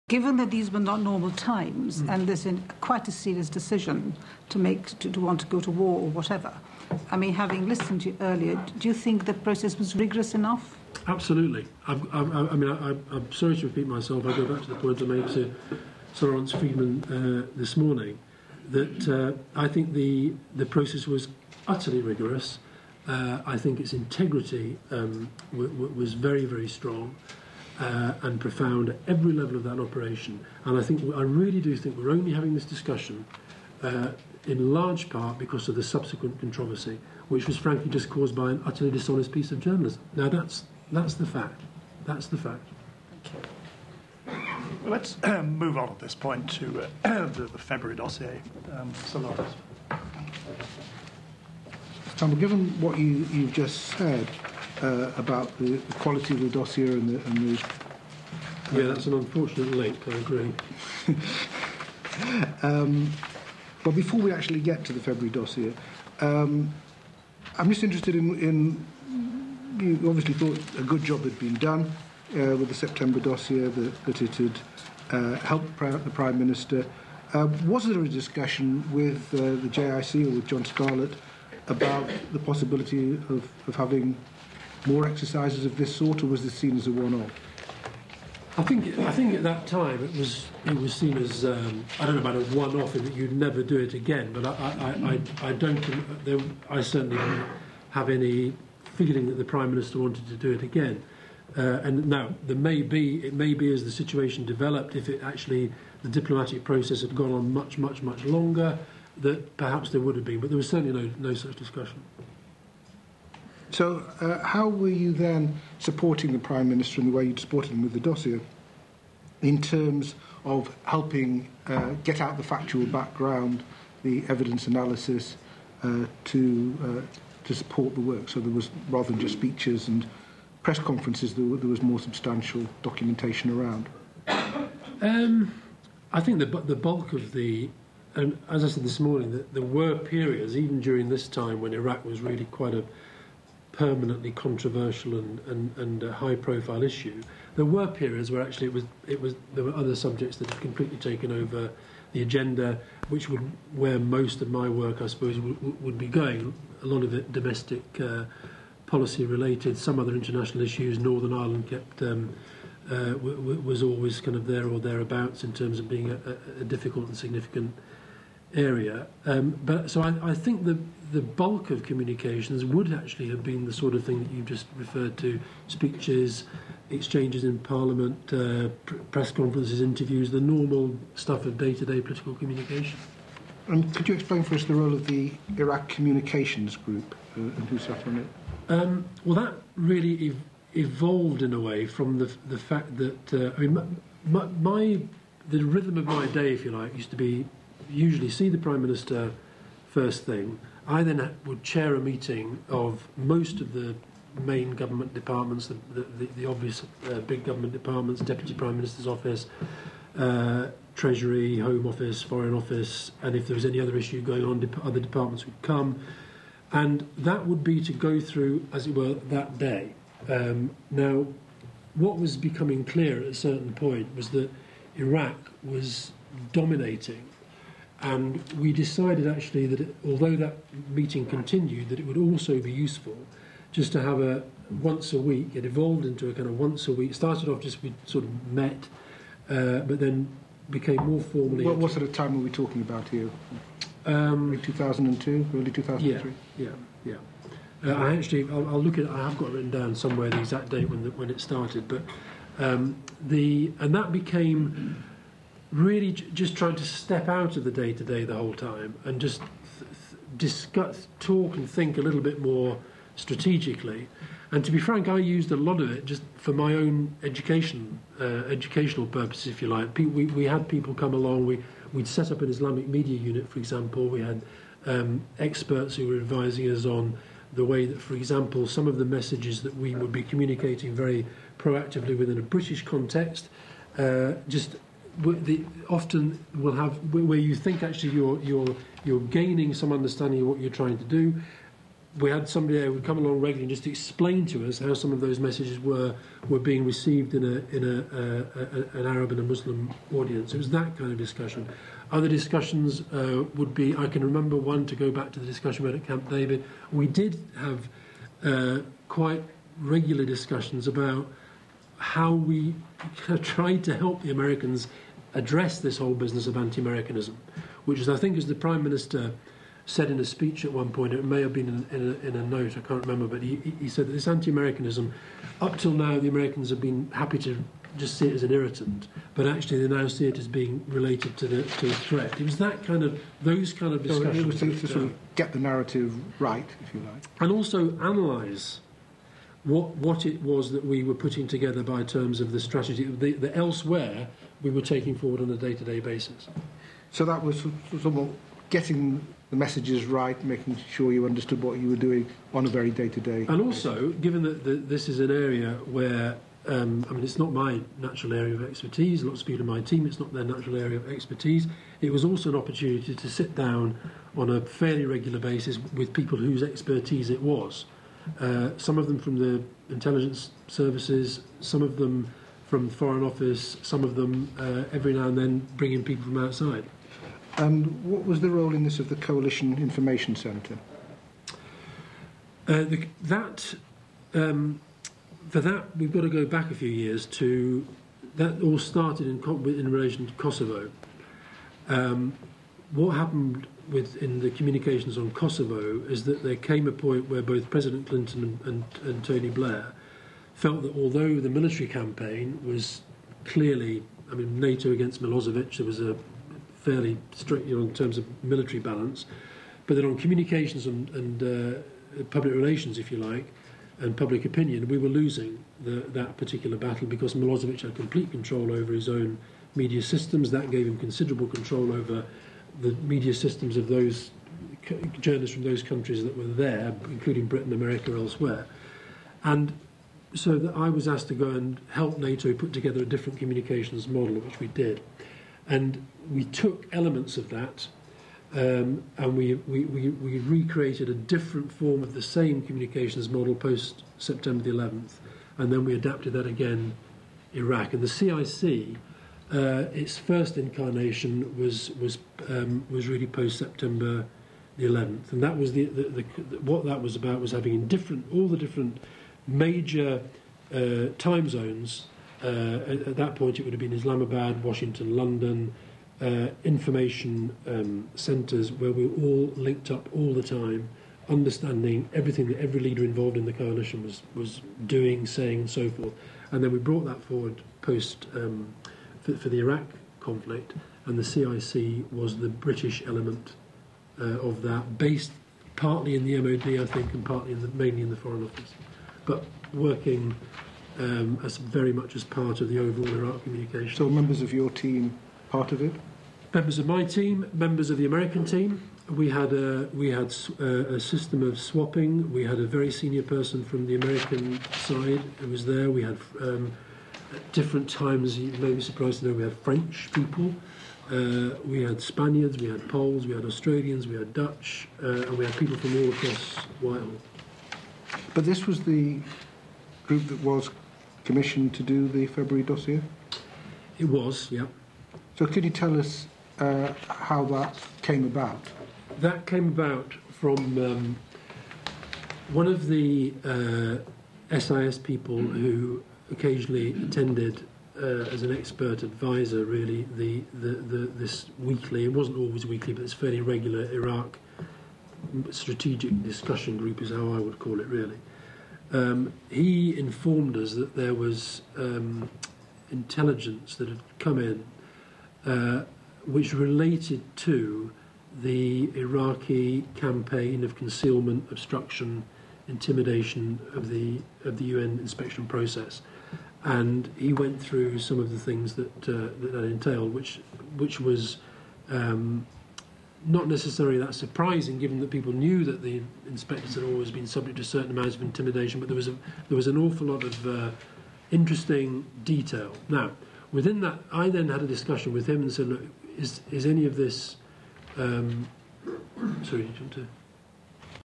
Given that these were not normal times and there's quite a serious decision to make to want to go to war or whatever, I mean, having listened to you earlier, do you think the process was rigorous enough? Absolutely. I'm sorry to repeat myself. I go back to the point I made to Sir Lawrence Freedman this morning, that I think the process was utterly rigorous. I think its integrity was very, very strong and profound at every level of that operation. And I really do think we're only having this discussion in large part because of the subsequent controversy, which was frankly just caused by an utterly dishonest piece of journalism. Now that's the fact. That's the fact. Thank you. Well, let's move on at this point to the February dossier. Sir Lawrence. Campbell, given what you've just said about the quality of the dossier and the yeah, that's an unfortunate link. I agree. Well, before we actually get to the February dossier, I'm just interested in you obviously thought a good job had been done with the September dossier, that it had helped the Prime Minister. Was there a discussion with the JIC or with John Scarlett about the possibility of having more exercises of this sort, or was this seen as a one-off? I think at that time it was seen as I don't know about a one-off in that you'd never do it again, but I don't think I certainly didn't have any feeling that the Prime Minister wanted to do it again. And now it may be as the situation developed, if it actually the diplomatic process had gone on much longer, that perhaps there would have been, but there was certainly no such discussion. So how were you then supporting the Prime Minister in the way you'd supported him with the dossier, in terms of helping get out the factual background, the evidence analysis, to support the work? So there was, rather than just speeches and press conferences, there was more substantial documentation around. I think the bulk of the, and as I said this morning, that there were periods, even during this time, when Iraq was really quite a permanently controversial and a high-profile issue. There were periods where actually there were other subjects that had completely taken over the agenda, where most of my work, I suppose, would be going. A lot of it domestic policy related, some other international issues. Northern Ireland kept was always kind of there or thereabouts in terms of being a difficult and significant area. But so I think the bulk of communications would actually have been the sort of thing that you just referred to: speeches, exchanges in Parliament, press conferences, interviews, the normal stuff of day-to-day political communication. And could you explain for us the role of the Iraq Communications Group and who sat on it? Well, that really evolved in a way from the fact that the rhythm of my day, if you like, used to be usually see the Prime Minister first thing. I then would chair a meeting of most of the main government departments, the obvious big government departments, Deputy Prime Minister's Office, Treasury, Home Office, Foreign Office, and if there was any other issue going on, other departments would come. And that would be to go through, as it were, that day. Now, what was becoming clear at a certain point was that Iraq was dominating, and we decided actually that although that meeting continued, that it would also be useful just to have a once a week. It evolved into a kind of once a week. Started off just we sort of met, but then became more formally. What sort of time were we talking about here? 2002, early 2003. Yeah. I'll look at it. I have got written down somewhere the exact date when it started, but and that became really just trying to step out of the day-to-day the whole time and just discuss, talk and think a little bit more strategically. And to be frank, I used a lot of it just for my own educational purposes, if you like. We had people come along. We'd set up an Islamic media unit, for example. We had experts who were advising us on the way that, for example, some of the messages that we would be communicating very proactively within a British context, often will have where you think actually you're gaining some understanding of what you're trying to do. we had somebody there who would come along regularly just to explain to us how some of those messages were being received in an Arab and a Muslim audience. It was that kind of discussion. Other discussions would be, I can remember one, to go back to the discussion we had at Camp David. We did have quite regular discussions about how we tried to help the Americans address this whole business of anti-Americanism, which is, I think, as the Prime Minister said in a speech at one point, it may have been in a note, I can't remember, but he said that this anti-Americanism, up till now the Americans have been happy to just see it as an irritant, but actually they now see it as being related to a threat. It was those kind of discussions. So it was to sort of get the narrative right, if you like. And also analyse what it was that we were putting together by terms of the strategy that elsewhere we were taking forward on a day-to-day basis. So that was sort of getting the messages right, making sure you understood what you were doing on a very day-to-day. And also, given that this is an area where, it's not my natural area of expertise, lots of people in my team, it's not their natural area of expertise, it was also an opportunity to sit down on a fairly regular basis with people whose expertise it was. Some of them from the intelligence services, some of them from the Foreign Office, some of them every now and then bringing people from outside. And what was the role in this of the Coalition Information Centre? For that, we've got to go back a few years to... That all started in relation to Kosovo. What happened in the communications on Kosovo is that there came a point where both President Clinton and Tony Blair felt that although the military campaign was clearly... NATO against Milosevic, there was a fairly strict, in terms of military balance, but that on communications and public relations, if you like, and public opinion, we were losing that particular battle because Milosevic had complete control over his own media systems. That gave him considerable control over the media systems of those journalists from those countries that were there, including Britain, America, elsewhere. And so that I was asked to go and help NATO put together a different communications model, which we did. And we took elements of that and we recreated a different form of the same communications model post September the 11th, and then we adapted that again Iraq. And the CIC, its first incarnation was really post September the 11th, and that was what that was about was having all the different major time zones. At that point, it would have been Islamabad, Washington, London, information centres where we were all linked up all the time, understanding everything that every leader involved in the coalition was doing, saying, and so forth. And then we brought that forward post for the Iraq conflict, and the CIC was the British element of that, based partly in the MOD, I think, and partly mainly in the Foreign Office, but working as very much as part of the overall Iraq communication. So members of your team part of it? Members of my team, members of the American team. We had a system of swapping. We had a very senior person from the American side who was there. We had at different times, you may be surprised to know, we had French people, we had Spaniards, we had Poles, we had Australians, we had Dutch, and we had people from all across Whitehall. But this was the group that was commissioned to do the February dossier? It was, yeah. So could you tell us how that came about? That came about from one of the SIS people who occasionally attended as an expert advisor, really, this weekly, it wasn't always weekly, but it's fairly regular Iraq strategic discussion group is how I would call it, really. He informed us that there was intelligence that had come in which related to the Iraqi campaign of concealment, obstruction, intimidation of the UN inspection process, and he went through some of the things that entailed, which was not necessarily that surprising, given that people knew that the inspectors had always been subject to certain amounts of intimidation, but there was an awful lot of interesting detail. Now, within that, I then had a discussion with him and said, look, is any of this... sorry, did you want to...